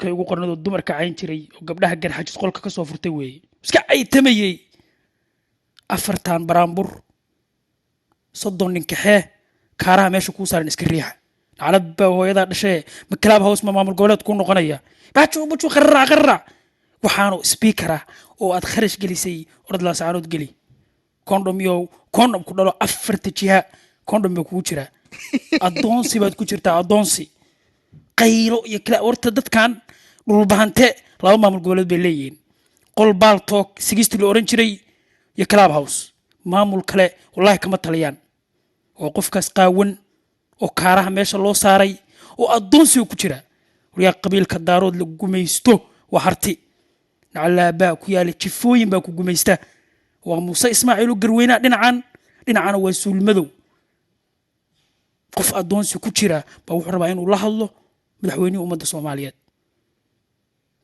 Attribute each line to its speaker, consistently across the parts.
Speaker 1: kay ugu qornado dumarka cayn jiray oo gabdhaha garxajis qolka ka soo furtay weeye iska aytamayay afartan baraambur 30 nin kaxee kaaraha meesha ku saaran iska riixa calabba hooyada dhashay ma club house ma maamul goboleed ku noqonaya baajo qarra waxaanu speakera oo aad kharash gelisay orad la saanood geli condom ku dhalo afarta jiha condom ku jira adoonsi baad ku jirtaa adoonsi qaylo iyo kala warta dadkan dhulbahante laba maamul goboleed bay leeyihiin qol baal talk 60 la oran jiray iyo club house maamul kale wallahi kama taliyaan oo qofkaas qaawan oo kaaraha meesha loo saaray oo adoonsi ku jira wariya qabiilka daarood la gumaysto waa harti nacalaaba ku yaala jifooyin baa ku gumaysta waa Muuse Ismaaciil garweyna dhinacana waa suulmadow qof adoonsi ku jira baa wuxuu rabaa inuu la hadlo madaxweynaha ummadda Soomaaliyeed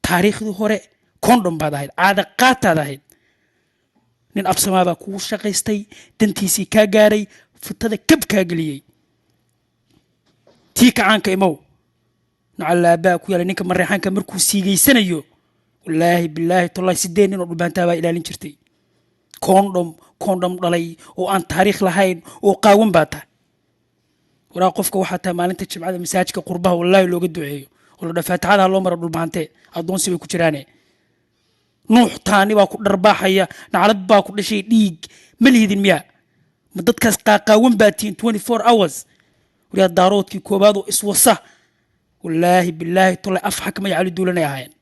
Speaker 1: taariikhdii hore condom baad ahayd caada qaataad ahayd nin absamaada ku shaqaystay dantiisii ka gaaray futada kabka galiyay tii kacaanka imow nacalaaba ku yaala ninka mareexanka markuu siigeysanayo wallaahi billaahi tallahi sideen nin oo dhubaantaa baa ilaalin jirtay condom dhalay oo aan taariikh lahayn oo qaawan baa tahay waraa qofka waxaa tahay maalinta jimcada masaajidka qurbaha wallaahi looga duceeyo oo la dhafaataada loo maro dhulbaante adoonsi bay ku jiraane nuux taani baa ku dharbaaxaya naclad baa ku dhashay dhiig ma liidin miya ma dadkaas qaaqaawan baa tiin 24 hours wariya daaroodkii koobaad oo iswasa wallaahi billaahi tallahi af xakma yacali duulanay ahaayeen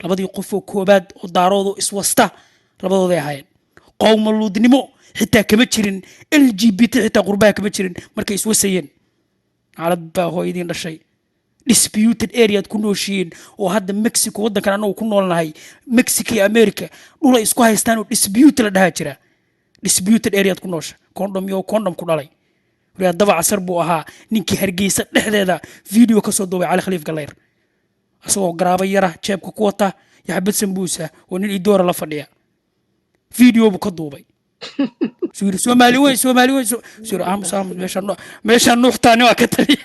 Speaker 1: labadii qof oo koobaad oo daarood oo iswasta labadooday ahaayeen qowmaluudnimo xitaa kama jirin LGBT xitaa qurbaha kama jirin markay iswasayeen naclad baa hooyadiin dhashay disputed area ku nooshiin oo hadda Mexico wadankan anagu ku noolnahay Mexico iyo America dhul ay isku haystaan oo dispute la dhaha jira disputed area ku noosha condom ku dhalay wariya daba casar buu ahaa ninkii Hargeysa dhexdeeda video ka soo duubay Cali Khaliif Galleer asagoo garaaba yara jeebka ku wata yaxbad sambuusa oo nin idoora la fadhiya video buu ka duubay Soomaali way soo aamus meesha nuuxtaani waa ka tali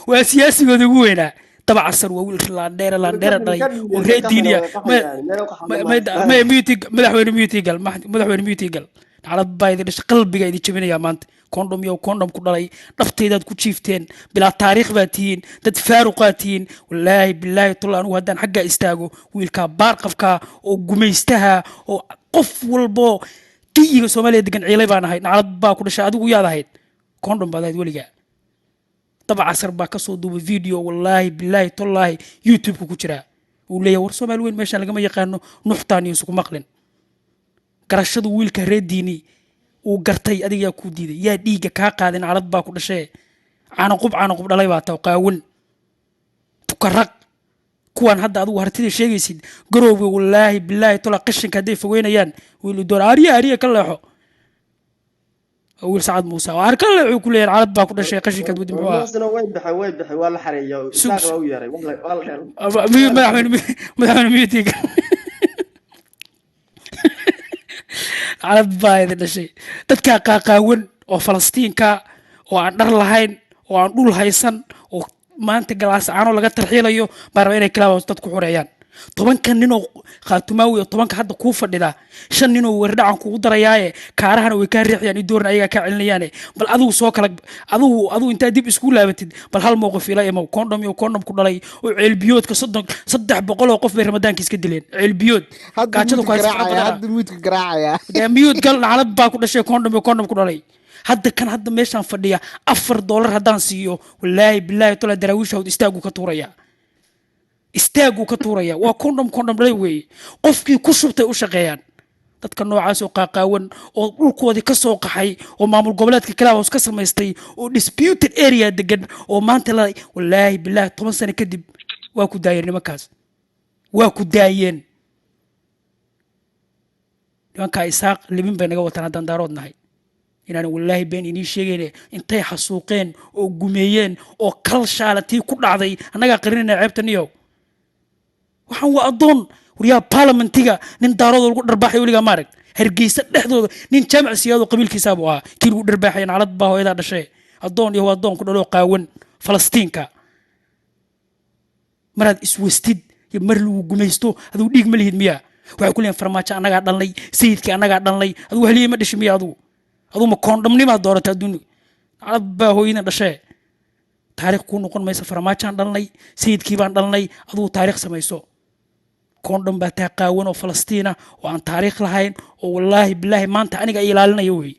Speaker 1: waa siyaasigooda ugu weynaa daba casar waa wiil laandheera dhalay oo reediiniya madaxweyne mutigal naclad baa idin dhashay qalbiga idin jabinaya maanta condom ku dhalay dhafteydaad ku jiifteen bilaa taariikh baa tihiin dad faaruqaa tihiin wallaahi billaahi tulla anugu haddaan xaggaa istaago wiilkaa baarqabkaa oo gumaystaha oo qof walbo kiyiga Soomaaliya degan ciilay baan ahay naclad baa ku dhashay adigu yaad ahayd condom baad ahayd weligaa daba casar baa ka soo duubay video wallaahi billaahi tullaahi YouTube ku jira uu leeyahay war Soomaali weyn meeshaan lagama yaqaano nuxtaan iyo isku maqlin garashadu wiilka reediini uu gartay adiga ku diiday yaa dhiiga ka qaadin calad baa ku dhashay caanaqub dhalay baa taa qaawan tukaraq kuwan hadda adigu hartida sheegaysid garowga wallaahi billaahi tala qashinka haday fogeynayaan wiil door ariya ka leexo wiil Saad Muuse waa arka leexo ku leeyahay calad baa ku dhashay qashinka wadi muxuu
Speaker 2: way baxay waa la xareeyo isaaq waa u yaray
Speaker 1: madaxweyne miyutiga calad baa idin dhashay dadka qaaqaawan oo Falastiinka oo aan dhar lahayn oo aan dhul haysan oo maanta galaas aano laga tarxiilayo baa rabaa inay kalaawad dad ku xoreeyaan 10 nin oo Khaatumawi oo 10 hadda ku fadhida 5 nin oo wardhacan kugu darayaaye kaarahana way ka riixayaan idoorna ayaga ka celinayaan bal adigu soo kala adigu inta dib isku laabatid bal hal mowqif ila imo condom ku dhalay oo ceelbiyoodka 300 oo qof bay ramadaanka iska dileen ceelbiyood gaajada ku haysta
Speaker 3: hadda muudka garaacaya
Speaker 1: miyud gal naclad baa ku dhashay condom ku dhalay hadda meeshaan fadhiya $4 haddaan siiyo wallaahi billaahi tala daraawiishawd istaagu ka tuuraya waa condom dhalay weeye qofkii ku shubtay u shaqeeyaan dadka noocaas oo qaaqaawan oo dhulkoodii ka soo qaxay oo maamul goboleedka kala hoos ka samaystay oo disputed area degan oo maanta la wallaahi billaahi 10 sano kadib waa ku daayeen nimankaas nimanka isaaq libin bay naga wataan haddaan daaroodnahay inaan wallaahi been inii sheegayne intay xasuuqeen oo gumeeyeen oo kal shaalatii ku dhacday annagaa qarinayna ceebtaniyow waxaan waa adoon wariyaa parliamentiga nin daarood lagu dharbaaxay weligaa maarag Hargeysa dhexdooda nin jaamac siyaado qabiilkiisaba waa kii lagu dharbaaxay naclad baa hooyada dhashay adoon iyo adoon ku dhalo qaawan Falastiinka maraad iswastid iyo mar lagu gumaysto aduu dhiig ma lihid miyaa waxay ku leeyihiin farmaajo annagaa dhalnay sayidkii annagaa dhalnay aduu haliyey ma dhashay miya aduu ma koondhamnimaad dooratay adduuniga naclad baa hooyadin dhashee taariikh kuu noqon maysa farmaajaan dhalnay sayidkii baan dhalnay aduu taariikh samayso koondham baa taa qaawan oo falastiina oo aan taariikh lahayn oo wallaahi bilaahi maanta aniga ay ilaalinayo wey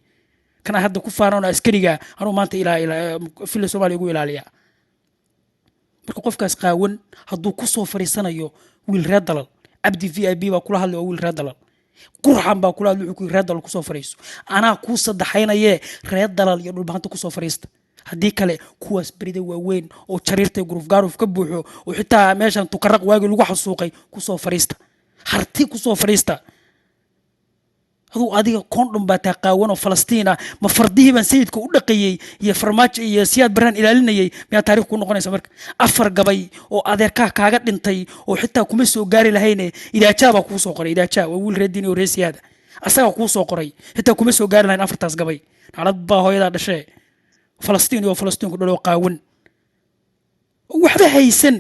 Speaker 1: kana hadda ku faarano askariga anuu maanta filla soomaaliya ugu ilaaliyaa marka qofkaas qaawan hadduu ku soo fariisanayo wiil reer dalal cabdi VIP baa kula hadlay oo wiil reer dalal qurxan baa kula hadlay wuxuu reer dalal ku soo fariiso anaa ku sadexaynayee reer dalal iyo dhulbaanta ku soo fariista haddii kale kuwaas berida waaweyn oo jariirtay guruf gaaruf ka buuxo oo xitaa meeshan tukaraq waagi lagu xasuuqay ku soo fariista harti ku soo fariista aduu adiga koondham baa taa qaawan oo falastiina ma fardihii baan sayidka u dhaqayey iyo farmaajo iyo siyaad baraan ilaalinayay miyaa taariikh ku noqonaysa marka 4 gabay oo adeerkaa kaaga dhintay oo xitaa kuma soo gaari lahayne idaajaa baa kuu soo qoray idaajaa waa wiil reer diin oo reer siyaada asagaa kuu soo qoray xitaa kuma soo gaari lahayn 4taas gabay naclad baa hooyadaa dhashee falastiin iyo falastiinku dhaloo qaawan waxba haysan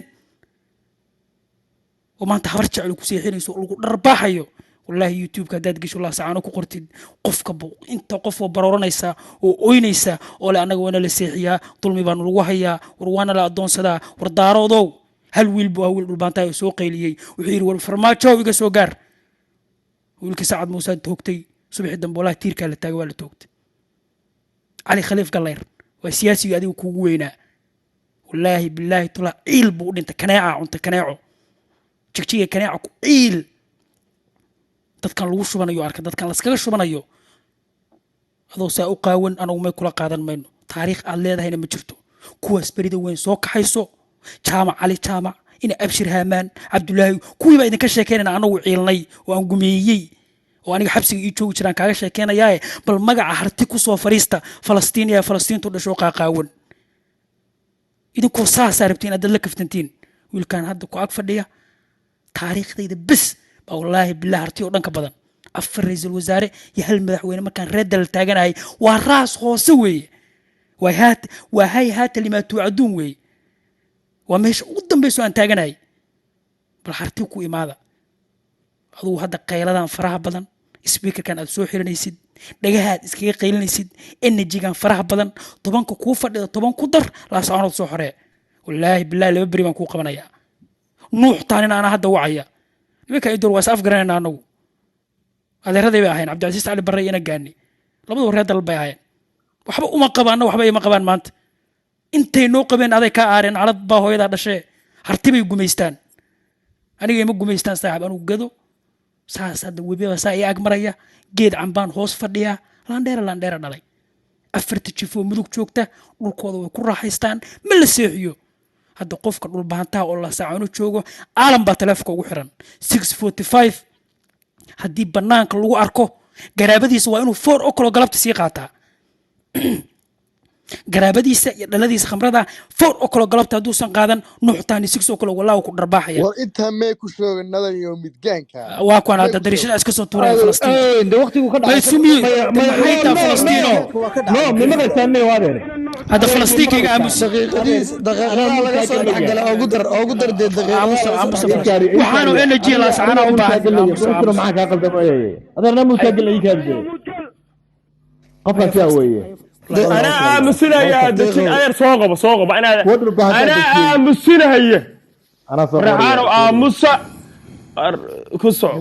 Speaker 1: oo maanta habar jecel ku seexinayso lagu dharbaaxayo wallahi youtube-ka hadaad gesho la saacano ku qortid qofka inta qof oo barooranaysa oo ooynaysa oo le annaga waana la seexiyaa dulmi baan lagu hayaa war waana la adoonsadaa war daaroodow hal wiil buu wiil dhulbaantay oo soo qayliyey wuxuu yidhi war farmaajo iga soo gaar wiilkii Sacad Muuse toogtay subaxii dambe wallahi tiirkaa la taagay waa la toogtay cali khaliif galleer waa siyaasiga adigu kuugu weynaa wallaahi bilaahi tula ciil buu u dhintay kaneeca cunta kaneeco jigjiga kaneeca ku ciil dadkan lagu shubanayo arka dadkan la iskaga shubanayo adoo saa u qaawan anagu may kula qaadan mayno taariikh aad leedahayna ma jirto kuwaas berida weyn soo kaxayso jaamac cali jaamac ina abshir haamaan cabdullaahi kuwii baa idinka sheekeynayna anagu ciilnay oo aan gumeeyey oo aniga xabsiga ii joogi jiraan kaaga sheekeynayaaye bal magaca harti ku soo fariista falastiiniya falastiintu dhasho qaaqaawan idinkoo saasaa rabtiin aad la kaftantiin wiilkan hadda ku ag fadhiya taariikhdayda bes والله بالله هرتي ودنك بدن أفر رئيس الوزراء يهل مدحوين ما كان رد التاجنا هاي والراس خوسوي وهاي هات اللي ما توعدون وي ومش قدام بيسو أن تاجنا هاي بالحرتي وكوي ماذا هذا هذا قيلان فرح بدن سبيكر كان السوحر نيسد دجاهات إسكي قيل نيسد إن جيجان فرح بدن طبعا كوفر طبعا قدر لا سعون السوحر والله بالله لا ببري ما كو قبنا يا نوح تاني أنا هذا وعيا nimanka ay door wasaaf garanayna anagu adeeraday bay ahayn Cabdulaziz Ali Barre ina gaani labadu reer dal bay ahayn waxba uma qabaana waxba ima qabaan maanta intay noo qabeen aday ka aareen calad baa hooyada dhashay hartibay gumeystaan aniga ima gumeystaan saaxib anu gado saas hada webiga saa ay ag maraya geed cambaan hoos fadhiya landheera dhalay afarta jifo mudug joogta dhulkooda way ku raaxaystaan ma la seexiyo hadda qofka dhulbaantaa oo la saacano joogo aalan baa telefoonka ugu xiran 645 haddii banaanka lagu arko garaabadiisa waa inuu 4 oo kale galabta sii qaataa garaabadiisa iyo dhaladiisa khamrada 4 oo kale galabta hadduusan qaadan nuuxtaani 6 oo kale walaa ku dharbaaxaya
Speaker 3: war inta mee ku shooganada iyo midgaanka
Speaker 1: waa kuwan hadda dariishada iska soo tuuray Falastiin
Speaker 4: inda waqtigu ka dhacay
Speaker 1: maxayta Falastiin
Speaker 4: no nimada saamay waadeer
Speaker 1: هذا فلسطين كي عامس
Speaker 3: دقيقة laga soo dhaxgal ugu dar deeq
Speaker 1: waxaanu energy la saana u baahan
Speaker 4: maxaa ka qaldan adeerna muutaajil ay kaadjay qofka yaa weeye
Speaker 5: أنا مسنا يا دكتور أنا صوغب أنا مسنا هي
Speaker 4: أنا صوغب
Speaker 5: رحانو موسى كسر